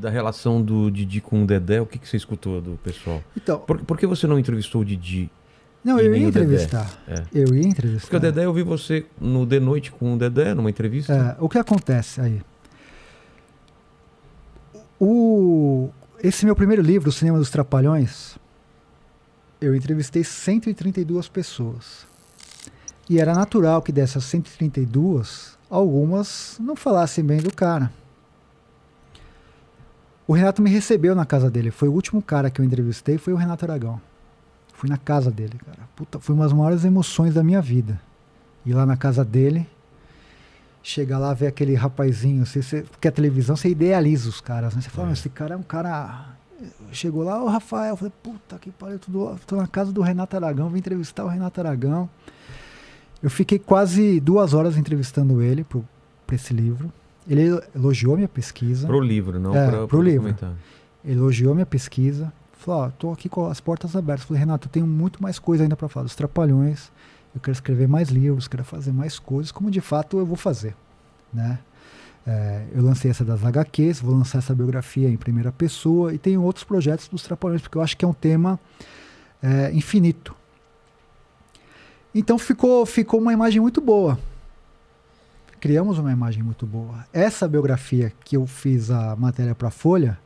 da relação do Didi com o Dedé, o que você escutou do pessoal? Então, Por que você não entrevistou o Didi? não, E eu nem ia o Dedé. entrevistar. Eu ia entrevistar. Porque o Dedé, eu vi você no De Noite com o Dedé, numa entrevista. O que acontece aí? Esse meu primeiro livro, O Cinema dos Trapalhões, eu entrevistei 132 pessoas. E era natural que dessas 132, algumas não falassem bem do cara. O Renato me recebeu na casa dele. Foi o último cara que eu entrevistei, foi o Renato Aragão. Fui na casa dele, cara. Puta, foi uma das maiores emoções da minha vida. Ir lá na casa dele, chegar lá, ver aquele rapazinho, porque a televisão, você idealiza os caras, né? Você fala, esse cara é um cara... Chegou lá, o Rafael, eu falei, puta que pariu, tô na casa do Renato Aragão, vim entrevistar o Renato Aragão. Eu fiquei quase 2 horas entrevistando ele pra esse livro. Ele elogiou minha pesquisa. Pro livro, não pro livro. documentário. Ele elogiou minha pesquisa. Falou, tô aqui com as portas abertas. Falei, Renato, eu tenho muito mais coisa ainda para falar dos Trapalhões. Eu quero escrever mais livros, quero fazer mais coisas, como de fato eu vou fazer, né? Eu lancei essa das HQs, vou lançar essa biografia em primeira pessoa e tenho outros projetos dos Trapalhões, porque eu acho que é um tema infinito. Então ficou uma imagem muito boa. Criamos uma imagem muito boa. Essa biografia que eu fiz a matéria para a Folha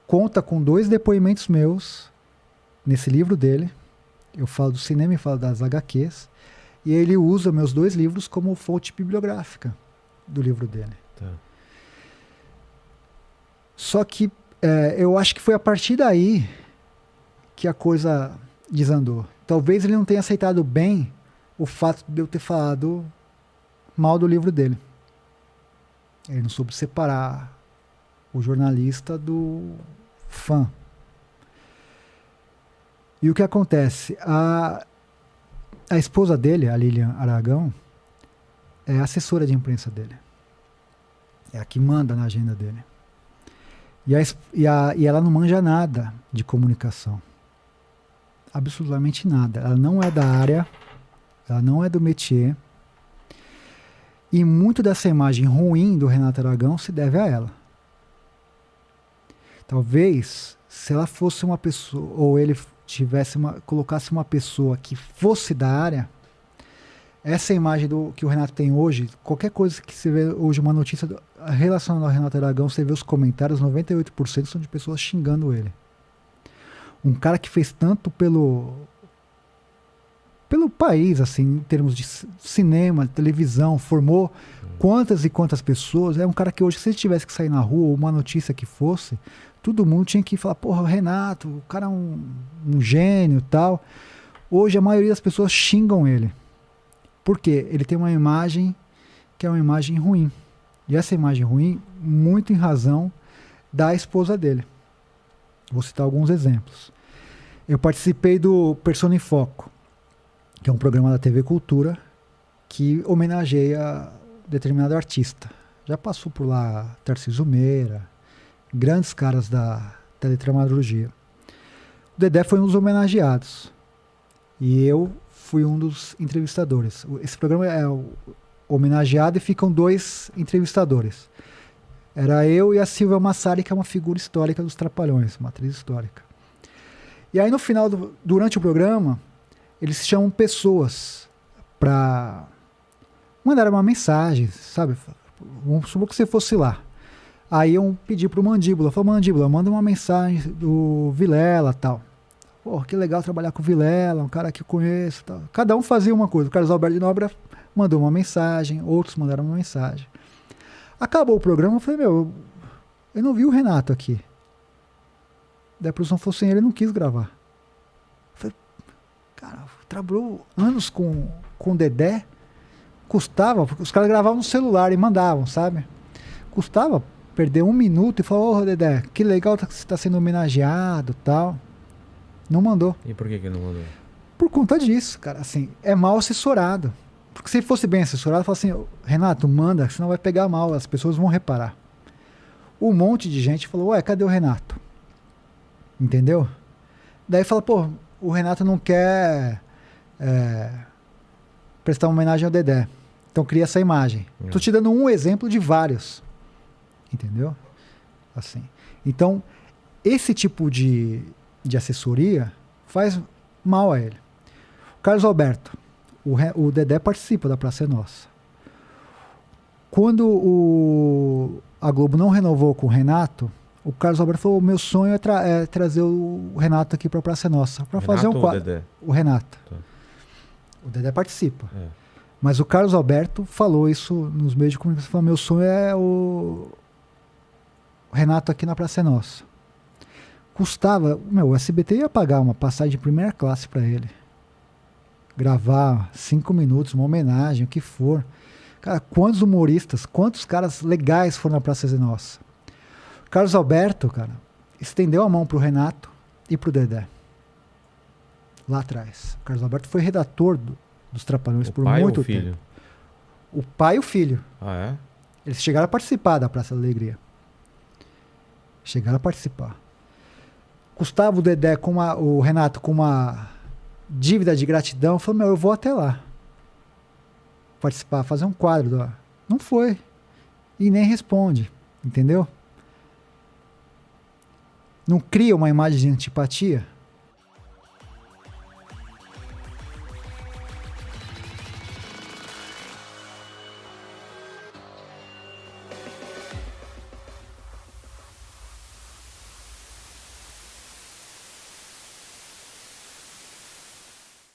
conta com 2 depoimentos meus nesse livro dele. Eu falo do cinema e falo das HQs. E ele usa meus 2 livros como fonte bibliográfica do livro dele. Tá. Só que eu acho que foi a partir daí que a coisa desandou. Talvez ele não tenha aceitado bem o fato de eu ter falado mal do livro dele. Ele não soube separar o jornalista do fã. E o que acontece? A esposa dele, a Lilian Aragão, é assessora de imprensa dele. É a que manda na agenda dele. E ela não manja nada de comunicação. Absolutamente nada. Ela não é da área, ela não é do métier. E muito dessa imagem ruim do Renato Aragão se deve a ela. Talvez, se ela fosse uma pessoa, ou ele colocasse uma pessoa que fosse da área, essa imagem que o Renato tem hoje, qualquer coisa que você vê hoje, uma notícia relacionada ao Renato Aragão, você vê os comentários, 98% são de pessoas xingando ele. Um cara que fez tanto pelo país, assim, em termos de cinema, televisão, formou quantas e quantas pessoas. É um cara que hoje, se ele tivesse que sair na rua, ou uma notícia que fosse, todo mundo tinha que falar, porra, o Renato, o cara é um gênio e tal. Hoje a maioria das pessoas xingam ele. Por quê? Ele tem uma imagem que é uma imagem ruim. E essa imagem ruim, muito em razão da esposa dele. Vou citar alguns exemplos. Eu participei do Persona em Foco, que é um programa da TV Cultura que homenageia determinado artista. Já passou por lá Tarcísio Meira, grandes caras da teledramaturgia. O Dedé foi um dos homenageados e eu fui um dos entrevistadores. Esse programa é homenageado e ficam 2 entrevistadores. Era eu e a Silvia Massari, que é uma figura histórica dos Trapalhões, uma atriz histórica. E aí no final, durante o programa, eles chamam pessoas para mandar uma mensagem, sabe? Vamos supor que você fosse lá. Aí eu pedi pro Mandíbula, falei, Mandíbula, manda uma mensagem do Vilela e tal. Pô, que legal trabalhar com o Vilela, um cara que eu conheço e tal. Cada um fazia uma coisa. O Carlos Alberto de Nóbrega mandou uma mensagem, outros mandaram uma mensagem. Acabou o programa, eu falei, eu não vi o Renato aqui. Daí a produção falou assim, ele não quis gravar. Eu falei, cara, trabalhou anos com o Dedé, custava, porque os caras gravavam no celular e mandavam, sabe? Custava perder 1 minuto e falar, ô Dedé, que legal que você está sendo homenageado e tal. Não mandou. E por que não mandou? Por conta disso, cara, assim, é mal assessorado. Porque se fosse bem assessorado, fala assim, Renato, manda, senão vai pegar mal, as pessoas vão reparar. Um monte de gente falou, ué, cadê o Renato? Entendeu? Daí fala, pô, o Renato não quer prestar uma homenagem ao Dedé. Então cria essa imagem. Tô te dando um exemplo de vários. Entendeu? assim. Então, esse tipo de assessoria faz mal a ele. O Carlos Alberto, o Dedé participa da Praça é Nossa. Quando a Globo não renovou com o Renato, o Carlos Alberto falou: meu sonho é trazer o Renato aqui para a Praça é Nossa, para fazer um quadro. Dedé? O Renato. Tá. O Dedé participa. Mas o Carlos Alberto falou isso nos meios de comunicação. Falou: meu sonho é o Renato aqui na Praça é Nossa. Custava, o SBT ia pagar uma passagem de primeira classe para ele. Gravar 5 minutos, uma homenagem, o que for. Cara, quantos humoristas, quantos caras legais foram na Praça é Nossa? Carlos Alberto, cara, estendeu a mão pro Renato e pro Dedé. Lá atrás. O Carlos Alberto foi redator dos Trapalhões por muito tempo. O pai e o filho. Ah, é? Eles chegaram a participar da Praça da Alegria. Chegaram a participar. Custava o Dedé o Renato com uma dívida de gratidão. Falou: eu vou até lá. Participar, fazer um quadro. Não foi. E nem responde. Entendeu? Não cria uma imagem de antipatia.